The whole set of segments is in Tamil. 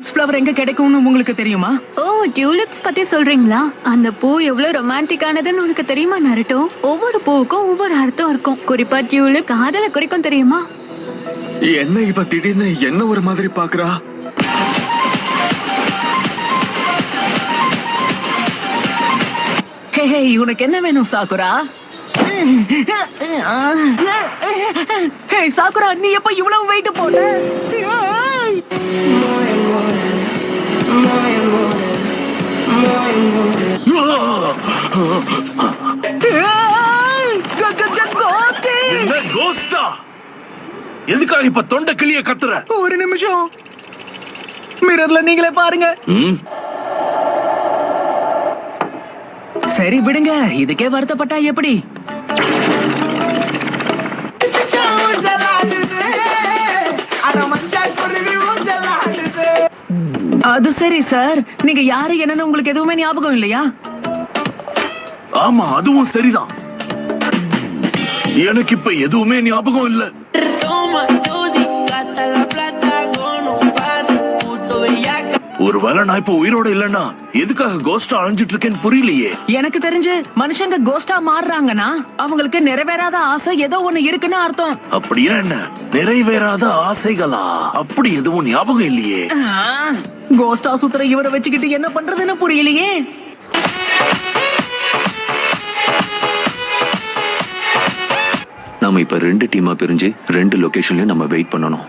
ஃப்ளவர் எங்க கிடைக்கும்னு உங்களுக்கு தெரியுமா? ஓ, டியூலிப்ஸ் பத்தி சொல்றீங்களா? அந்த பூ எவ்வளவு ரொமான்டிக்கானதுன்னு உனக்கு தெரியுமா நருட்டோ? ஒவ்வொரு பூவுக்கும் ஒவ்வொரு அர்த்தம் இருக்கும். குறிப்பா டியூலிப் காதல குறிக்கும் தெரியுமா? என்ன இவ திடீர்னு என்ன ஒரு மாதிரி பாக்குறா? ஹே ஹே, உனக்கு என்ன வேணும் சாக்குரா? ஹே சாக்குரா, நீ எப்ப இவ்வளவு வெயிட் போட்ட? என்ன கோஸ்டா? எதுக்காக இப்ப தொண்டை கிளிய கத்துற? ஒரு நிமிஷம், மிரர்ல நீங்களே பாருங்க. சரி விடுங்க, இதுக்கே வருத்தப்பட்டா எப்படி? அது சரி சார், நீங்க யாரு என்னன்னு உங்களுக்கு எதுவுமே ஞாபகம் இல்லையா? ஆமா, அதுவும் சரிதான். எனக்கு இப்ப எதுவுமே ஞாபகம் இல்ல. ஒருவேளை நான் இப்ப உயிரோட இல்லன்னா எதுக்காக கோஸ்டா அழிஞ்சிட்டு இருக்கேன்னு புரியலையே. எனக்கு தெரிஞ்சு மனுஷங்க கோஸ்டா மாறுறாங்கன்னா அவங்களுக்கு நிறைவேறாத ஆசை ஏதோ ஒண்ணு இருக்குன்னு அர்த்தம். அப்படியா? என்ன நிறைவேறாத ஆசைகளா? அப்படி எதுவும் ஞாபகம் இல்லையே. கோஸ்டா சுத்துற இவரை வச்சுக்கிட்டு என்ன பண்றதுன்னு புரியலையே. நாம இப்ப 2 டீமா பிரிஞ்சு 2 லொகேஷன்லயும் நம்ம வெயிட் பண்ணணும்.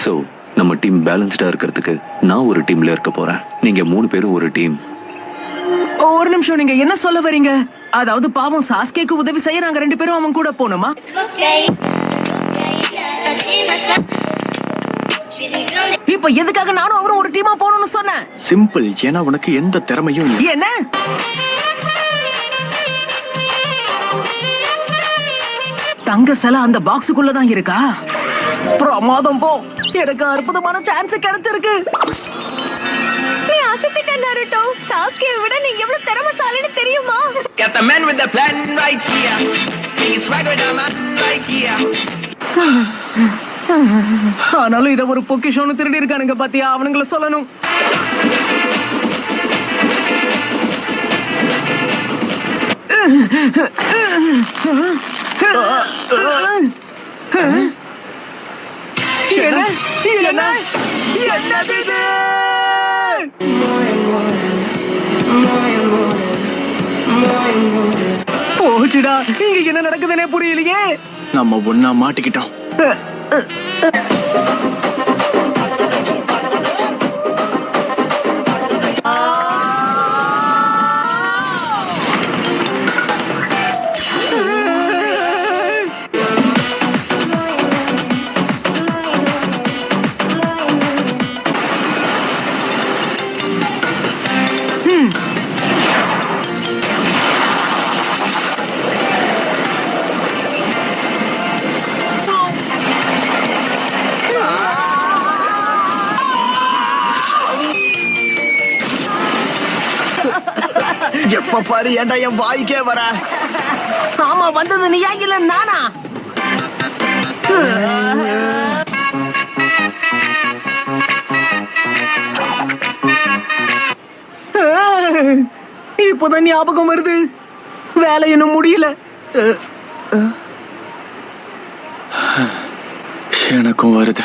சோ நம்ம டீம் பேலன்ஸ்டா இருக்கிறதுக்கு நான் ஒரு டீம்ல இருக்க போறேன். நீங்க 3 பேரும் ஒரு டீம். ஒரு நிமிஷம், நீங்க என்ன சொல்ல வரீங்க? அதாவது பாவம் சாஸ்கேக்கு உதவி செய்ய நாங்க 2 பேரும் அவன் கூட போணுமா? இப்ப எதுக்காக நானும் அவரும் ஒரு டீமா போகணும்னு சொன்னேன்? சிம்பிள், ஏன்னா உனக்கு எந்த திறமையும் இல்லை. என்ன? தங்க சிலை அந்த பாக்ஸுக்குள்ளதான் இருக்கா? பிரமாதம் போ, எனக்கு அற்புதமான சான்ஸ் கிடைச்சிருக்கு. நீ அசத்திட்ட நருட்டோ. சாஸ்கேவை விட நீ எவ்வளவு திறமைசாலின்னு தெரியுமா? Got the man with the plan right here. It's right with the man right here. ஆனாலும் இத ஒரு பொக்கிஷம்னு திருடி இருக்கானுங்க பாத்தியா? அவனுங்கள சொல்லணும். போச்சுடா, இங்க என்ன நடக்குதுன்னே புரியலையே. நம்ம ஒன்னா மாட்டிக்கிட்டோம். எப்ப பாரு ஏண்டா என் வாய்க்கே வர? ஆமா, வந்தது நீ இல்ல நானா? இப்போதான் ஞாபகம் வருது, வேலை இன்னும் முடியல. எனக்கும் வருது.